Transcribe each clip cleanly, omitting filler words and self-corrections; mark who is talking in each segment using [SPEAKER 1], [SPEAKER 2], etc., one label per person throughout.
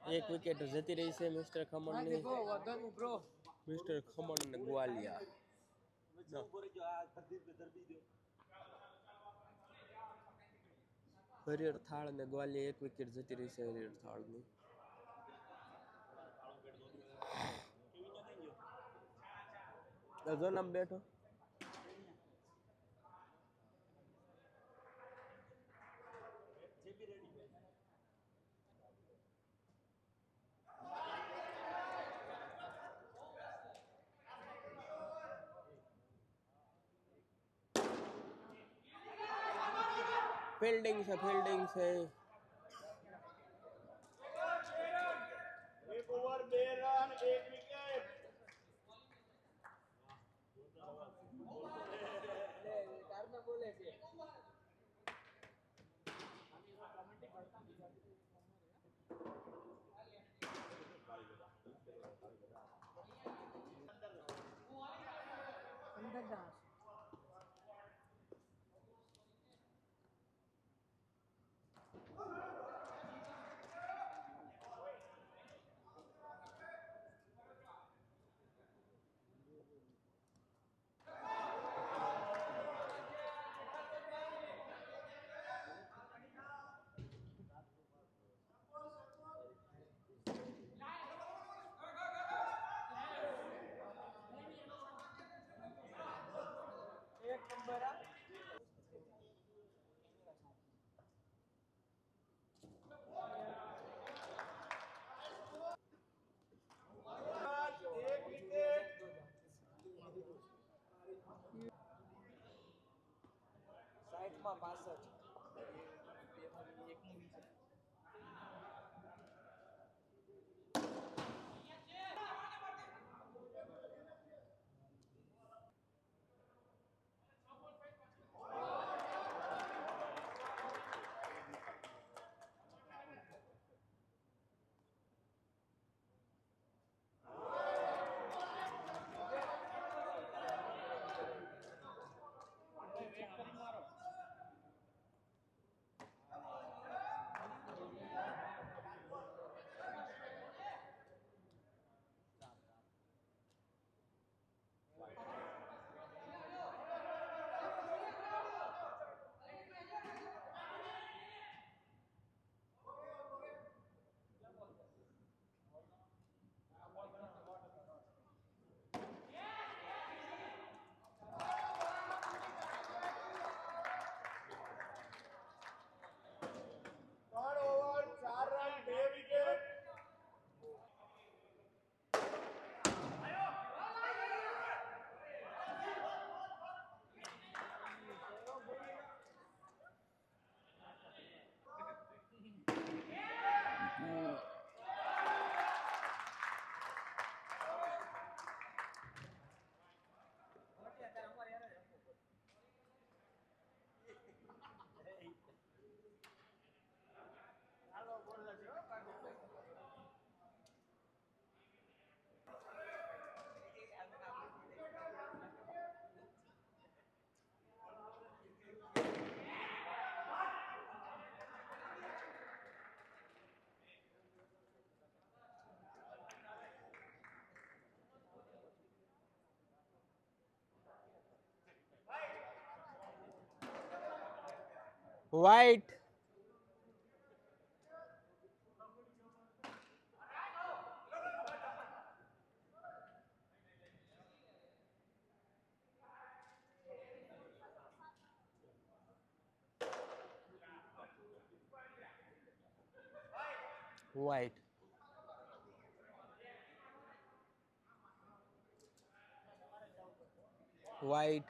[SPEAKER 1] એક વિકેટ જતી રહી છે મિસ્ટર ખમણની. મિસ્ટર ખમણ ને ગ્વાલિયા. હરિહર થાળ ને ગ્વાલિયા એક વિકેટ જતી રહી છે હરિહર થાળની. ગઝો નામ બેઠો. ફિલ્ડિંગ છે ફિલ્ડિંગ છે.
[SPEAKER 2] એક ઓવર 2 રન 1 વિકેટ. બોલે છે અંદર દાસ એક નંબર આ એક વિકેટ. સાઈડમાં 65.
[SPEAKER 1] White. White. White.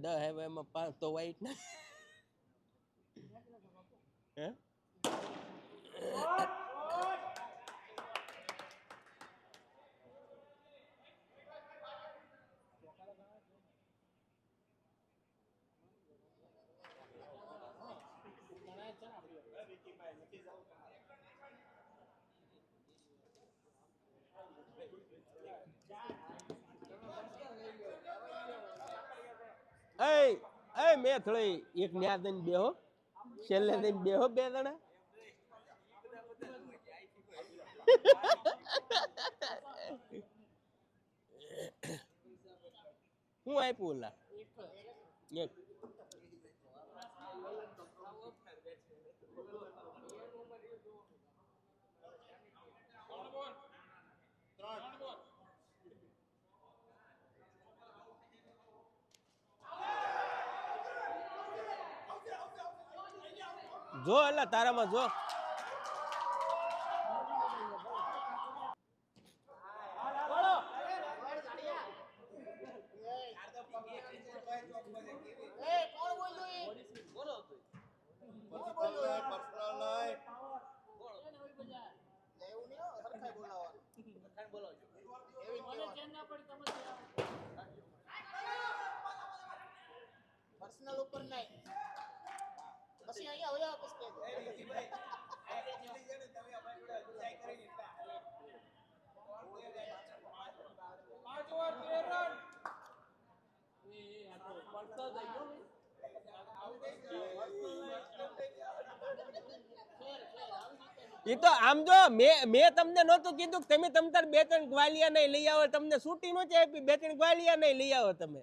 [SPEAKER 1] હવે એમાં 5 તો white ના હે એ મેં થોડી એક ન્યા દઈને બેહો છેલ્લે દઈને બેહો બે જણા હું આપ્યું ઓલા એક જો એટલે તારામાં જો
[SPEAKER 3] પર્સનલ ઉપર નહીં પછી અહીંયા હોય પછી
[SPEAKER 1] એ તો આમ જો મેં તમને નહોતું કીધું કે તમે તાર 2-3 ગ્વાલિયા નહીં લઈ આવો તમને છૂટી નહોતી આપી 2-3 ગ્વાલિયા નહીં લઈ આવો તમે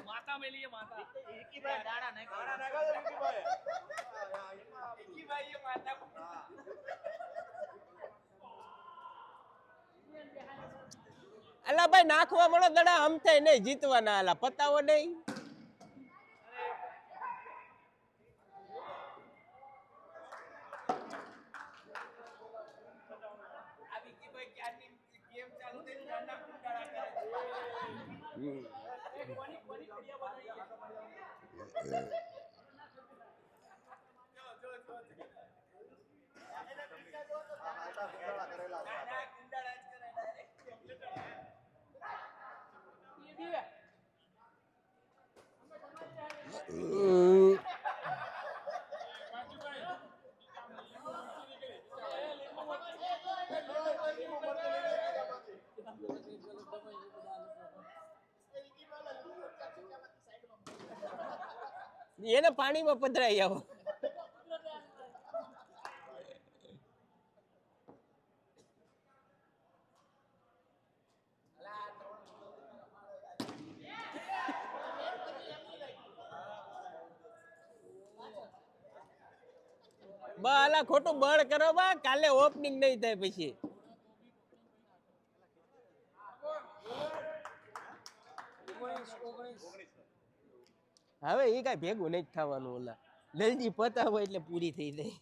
[SPEAKER 2] माता में लिए माता
[SPEAKER 3] વિકી ભાઈ દાડા નહીં
[SPEAKER 2] विक्की भाई ये माता
[SPEAKER 1] અલા ભાઈ નાખવા મળો દડા આમ થાય નહીં જીતવાના અલા પતાવો નહીં
[SPEAKER 2] આ વિક્કી ભાઈ ક્યારની ગેમ ચાલુ થઈ ત્યારના કુંડાળા કરે છે કોની ખડિયા બનાવી
[SPEAKER 1] એને પાણીમાં પધરાઈ આવો બાલા ખોટું બળ કરો બા કાલે ઓપનિંગ નહીં થાય પછી હવે એ કઈ ભેગું નહીં થવાનું ઓલા જલ્દી પતાવો એટલે પૂરી થઈ જાય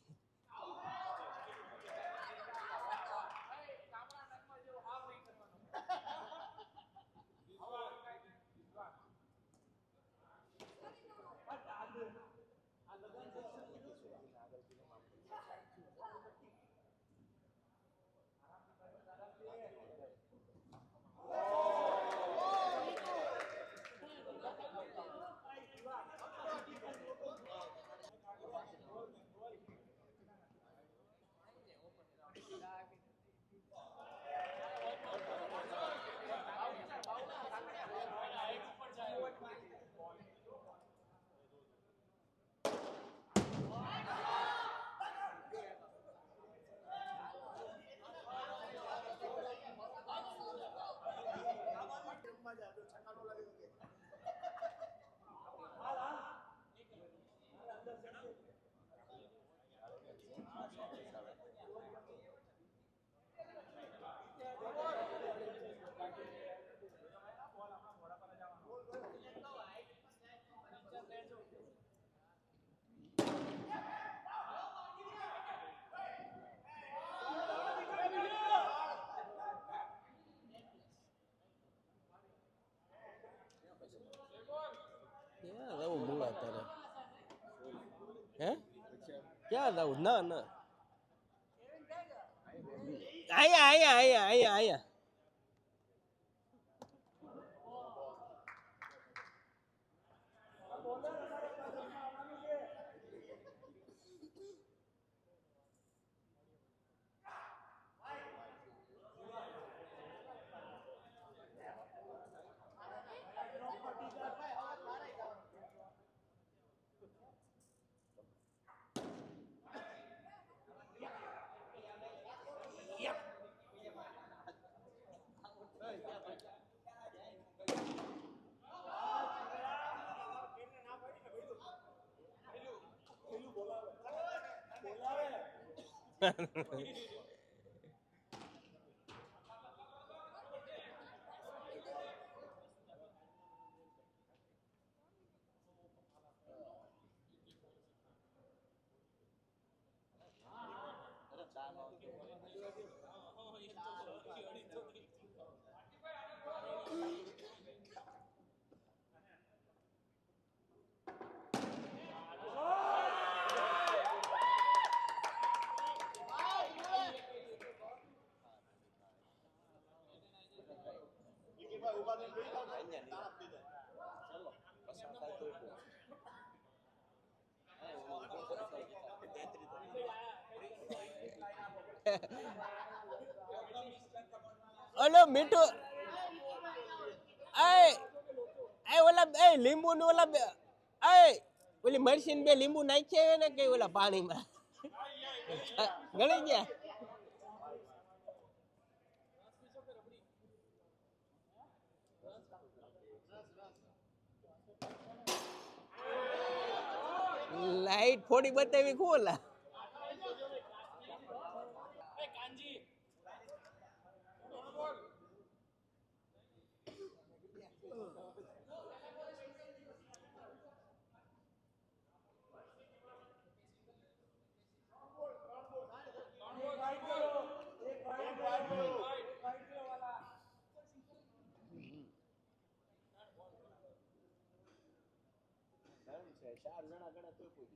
[SPEAKER 1] ક્યાં જવું? ના ના અહીંયા અહીંયા અહીંયા અહીંયા અહીંયા ઓલો મીઠું એ ઓલા એ લીંબુ નું ઓલા ઓલી મરસી બે લીંબુ નાખી આવે ને કે ઓલા પાણીમાં ગળી ગયા. લાઈટ થોડી બતાવી ખોલા
[SPEAKER 2] ચાર જણા ગણે તો કોઈ